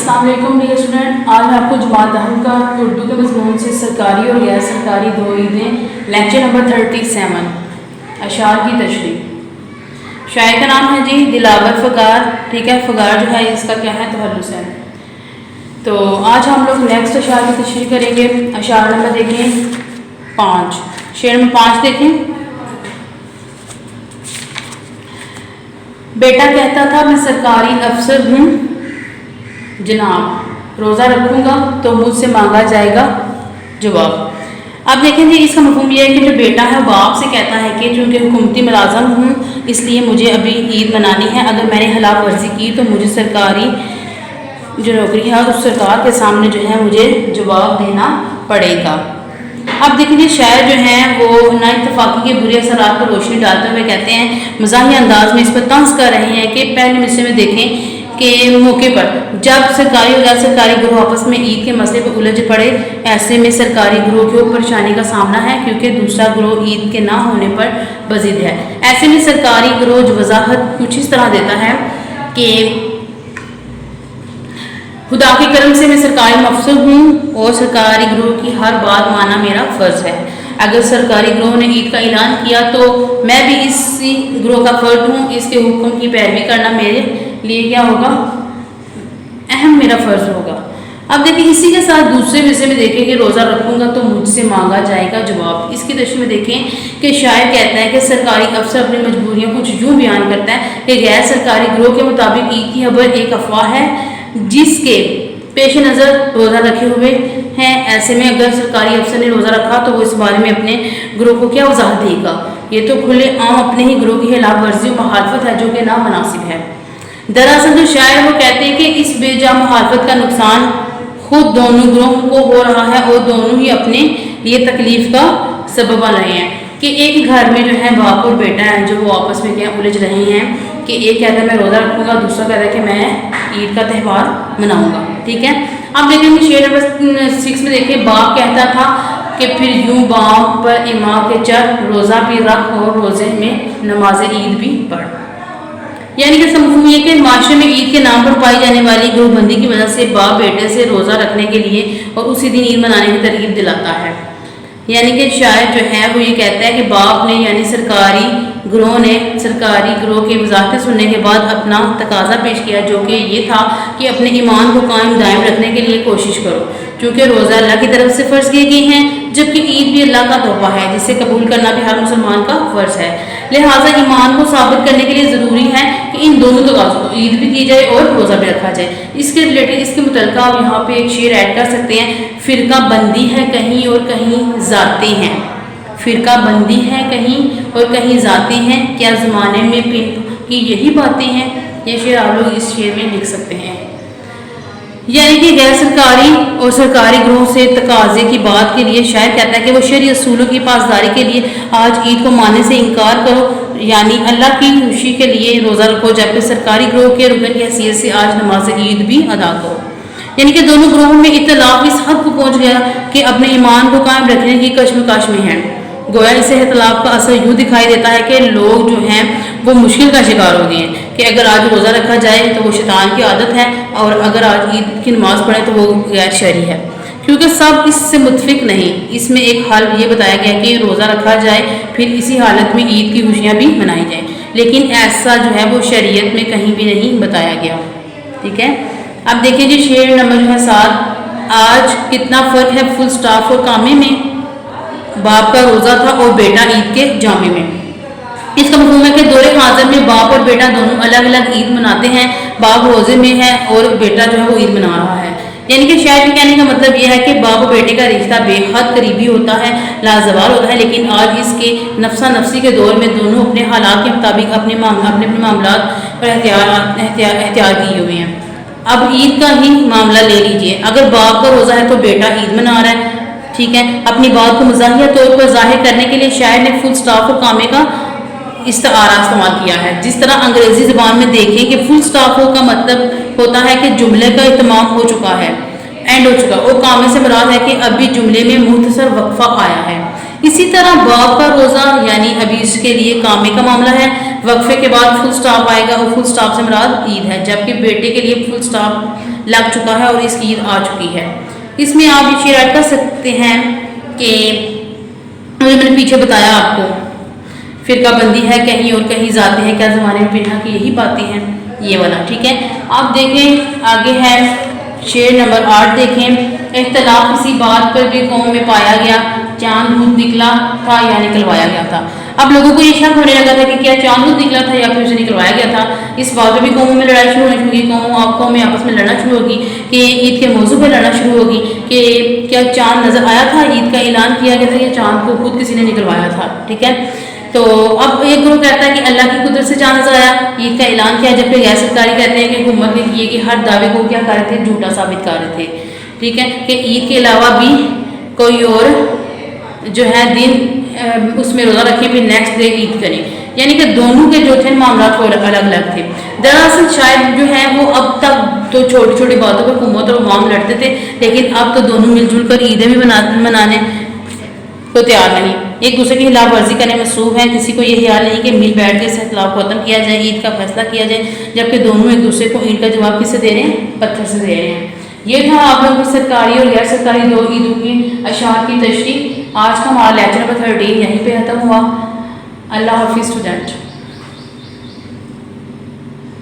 अस्सलाम वालेकुम dear student. आज मैं आपको जमात दहम का उर्दू के मज़मून से सरकारी और गैर सरकारी दो ईदें लेक्चर नंबर 37 अशार की तशरीह। शायर का नाम है जी दिलावर फ़गार। ठीक है, फ़गार जो है इसका क्या है तहल्लुस है। तो आज हम लोग नेक्स्ट अशार की तशरीह करेंगे। अशार नंबर देखें 5, शेर में 5 देखें। बेटा कहता था मैं सरकारी अफसर हूँ जनाब, रोज़ा रखूँगा तो मुझसे मांगा जाएगा जवाब। अब देखें जी, इसका मफ़हूम ये है कि जो बेटा है बाप से कहता है कि चूँकि हुकूमती मुलाज़म हूँ इसलिए मुझे अभी ईद मनानी है, अगर मैंने खिलाफ वर्जी की तो मुझे सरकारी जो नौकरी है उस सरकार के सामने जो है मुझे जवाब देना पड़ेगा। अब देखिए शायर जो हैं वो ना इत्तफाक़ी के बुरे असरात पर रोशनी डालते हुए कहते हैं, मज़ाहिया अंदाज में इस पर तंज़ कर रहे हैं कि पहले मिसरे में देखें के मौके पर जब सरकारी और गैर सरकारी गिरोह आपस में ईद के मसले पर उलझ पड़े, ऐसे में सरकारी गिरोह को परेशानी का सामना है क्योंकि दूसरा गिरोह ईद के ना होने पर बज़िद है। ऐसे में सरकारी गिरोह वजाहत कुछ इस तरह देता है कि खुदा के करम से मैं सरकारी अफसर हूँ और सरकारी गिरोह की हर बात मानना मेरा फ़र्ज़ है। अगर सरकारी गिरोह ने ईद का ऐलान किया तो मैं भी इसी गिरोह का फ़र्द हूँ, इसके हुक्म की पैरवी करना मेरे लिए क्या होगा, अहम मेरा फ़र्ज़ होगा। अब देखिए इसी के साथ दूसरे विषय में देखें कि रोज़ा रखूँगा तो मुझसे मांगा जाएगा जवाब। इसकी तशरीह में देखें कि शायर कहता है कि सरकारी अफसर अपनी मजबूरियों कुछ यूँ बयान करता है कि गैर सरकारी गिरोह के मुताबिक ईद की खबर एक अफवाह है जिसके पेश नज़र रोज़ा रखे हुए हैं। ऐसे में अगर सरकारी अफसर ने रोज़ा रखा तो वो इस बारे में अपने गिरोह को क्या वजाहत देगा। ये तो खुले आम अपने ही गिरोह की खिलाफ वर्जी और मुखालफत है जो कि नामनासिब है। दरअसल जो शायर वो कहते हैं कि इस बेजा मुखालफत का नुकसान खुद दोनों गिरोहों को हो रहा है और दोनों ही अपने लिए तकलीफ का सबब बन रहे हैं। कि एक घर में जो है बाप और बेटा है जो वो आपस में क्या उलझ रहे हैं कि एक कहता है मैं रोज़ा रखूँगा, दूसरा कहता है कि मैं ईद का त्यौहार मनाऊँगा। ठीक है, अब देखेंगे शेर नंबर 6 में देखिए, बाप कहता था कि फिर यूँ बाप पर इमाम के चढ़, रोज़ा भी रख और रोज़े में नमाज ईद भी पढ़। यानी कि समझूँ ये कि माशरे में ईद के नाम पर पाई जाने वाली गिरोहबंदी की वजह से बाप बेटे से रोज़ा रखने के लिए और उसी दिन ईद मनाने की तरकीब दिलाता है। यानी कि शायर जो है वो ये कहता है कि बाप ने यानी सरकारी गिरोह ने सरकारी गिरोह की वजाहतें सुनने के बाद अपना तकाजा पेश किया जो कि ये था कि अपने ईमान को कायम दायम रखने के लिए कोशिश करो, क्योंकि रोज़ा अल्लाह की तरफ से फ़र्ज़ किए गए हैं जबकि ईद भी अल्लाह का तोहफा है जिसे कबूल करना भी हर मुसलमान का फ़र्ज़ है। लिहाजा ईमान को साबित करने के लिए ज़रूरी है कि इन दोनों तकाज़ों को ईद भी की जाए और रोज़ा भी रखा जाए। इसके रिलेटेड इसके मुतल्लिक़ आप यहाँ पे एक शेर ऐड कर सकते हैं, फ़िरका बंदी है कहीं और कहीं ज़ाते हैं। फ़िरका बंदी है कहीं और कहीं ज़ाते हैं, क्या ज़माने में पिन की यही बातें हैं। ये शेर आप लोग इस शेर में लिख सकते हैं। यानी कि गैर सरकारी और सरकारी गिरोह से तकाजे की बात के लिए शायर कहता है कि वो शरई असूलों की पासदारी के लिए आज ईद को मानने से इनकार करो, यानी अल्लाह की खुशी के लिए रोज़ा रखो, जबकि सरकारी गिरोह के रुकन की हैसियत से आज नमाज ईद भी अदा करो। यानी कि दोनों ग्रोहों में इख्तिलाफ इस हद को पहुँच गया कि अपने ईमान को कायम रखने की कश्मकश में है। गोया इससे इख्तिलाफ का असर यूँ दिखाई देता है कि लोग जो हैं वो मुश्किल का शिकार हो गए हैं कि अगर आज रोज़ा रखा जाए तो वो शैतान की आदत है और अगर आज ईद की नमाज़ पढ़े तो वो गैर शरई है, क्योंकि सब इससे मुतफिक नहीं। इसमें एक हल ये बताया गया कि रोज़ा रखा जाए फिर इसी हालत में ईद की खुशियाँ भी मनाई जाएँ, लेकिन ऐसा जो है वो शरीयत में कहीं भी नहीं बताया गया। ठीक है, अब देखिए जी शेर नंबर जो है 7, आज कितना फ़र्क है फुल स्टॉप और कामे में, बाप का रोज़ा था और बेटा ईद के जामे में। इसका मफ़हूम है कि दौरे हाज़िर में बाप और बेटा दोनों अलग अलग ईद मनाते हैं। बाप रोज़े में है और बेटा जो है वो ईद मना रहा है। यानी कि शायर के कहने का मतलब यह है कि बाप और बेटे का रिश्ता बेहद करीबी होता है, लाजवाल होता है, लेकिन आज इसके नफसा नफसी के दौर में दोनों अपने हालात के मुताबिक अपने मामलात पर एहतियात किए हुए हैं। अब ईद का ही मामला ले लीजिए, अगर बाप का रोज़ा है तो बेटा ईद मना रहा है। ठीक है, अपनी बात को मज़ाहिया तौर पर ज़ाहिर करने के लिए शायर ने फुल स्टॉप और कामे का इस्तारा इस्तेमाल किया है। जिस तरह अंग्रेज़ी ज़बान में देखें कि फुल स्टॉप का मतलब होता है कि जुमले का इत्माम हो चुका है, एंड हो चुका, और कामे से मुराद है कि अभी जुमले में मुख्तसर वक्फा आया है। इसी तरह बाप का रोज़ा यानी अभी इसके लिए कामे का मामला है, وقفے کے بعد فل سٹاپ آئے گا اور فل سٹاپ سے مراد عید ہے، جبکہ بیٹے کے لیے فل سٹاپ لگ چکا ہے اور اس کی عید آ چکی ہے۔ اس میں آپ یہ شیئر کر سکتے ہیں کہ میں نے پیچھے بتایا آپ کو فرقہ بندی ہے کہیں اور کہیں ذاتی ہے، کیا زمانے میں پہنا کی یہی باتیں ہیں، یہ والا ٹھیک ہے۔ آپ دیکھیں آگے ہے شعر نمبر 8 دیکھیں، اختلاف کسی بات پر بھی قوم میں پایا گیا، چاند خود نکلا تھا یا نکلوایا گیا تھا۔ اب لوگوں کو یہ شک ہونے لگا تھا کہ کیا چاند خود نکلا تھا یا پھر اسے نکلوایا گیا تھا۔ اس بات پہ بھی قوموں میں لڑائی شروع ہونی ہوگی، قوموں میں آپس میں لڑنا شروع ہوگی کہ عید کے موضوع پہ لڑنا شروع ہوگی کہ کیا چاند نظر آیا تھا، عید کا اعلان کیا گیا تھا یا چاند کو خود کسی نے نکلوایا تھا، ٹھیک ہے۔ تو اب ایک گروہ کہتا ہے کہ اللہ کی قدرت سے چاند نظر آیا، عید کا اعلان کیا، جبکہ غیر سرکاری کہتے ہیں کہ حکومت نے کیے کہ ہر دعوے کو کیا کر رہے تھے، جھوٹا ثابت کر رہے تھے، ٹھیک ہے، کہ عید کے علاوہ بھی کوئی اور جو ہے دن اس میں روزہ رکھیں پھر نیکسٹ ڈے عید کریں، یعنی کہ دونوں کے جو تھے معاملات وہ الگ الگ تھے۔ دراصل شاید جو ہے وہ اب تک تو چھوٹی چھوٹی باتوں پر حکومت اور عوام لڑتے تھے، لیکن اب تو دونوں مل جل کر عیدیں بھی منانے کو تیار نہیں، ایک دوسرے کی خلاف ورزی کرنے مصروف ہیں۔ کسی کو یہ خیال نہیں کہ مل بیٹھ کے اس اختلاف کو ختم کیا جائے، عید کا فیصلہ کیا جائے، جبکہ دونوں ایک دوسرے کو عید کا جواب کس سے دے رہے ہیں، پتھر سے دے رہے ہیں۔ یہ تھا آپ لوگوں کی سرکاری اور غیر سرکاری دو عیدوں کی اشعار کی تشریح۔ آج کا ہمارا لیکچر نمبر 13 یہیں پہ ختم ہوا۔ اللہ حافظ اسٹوڈنٹ۔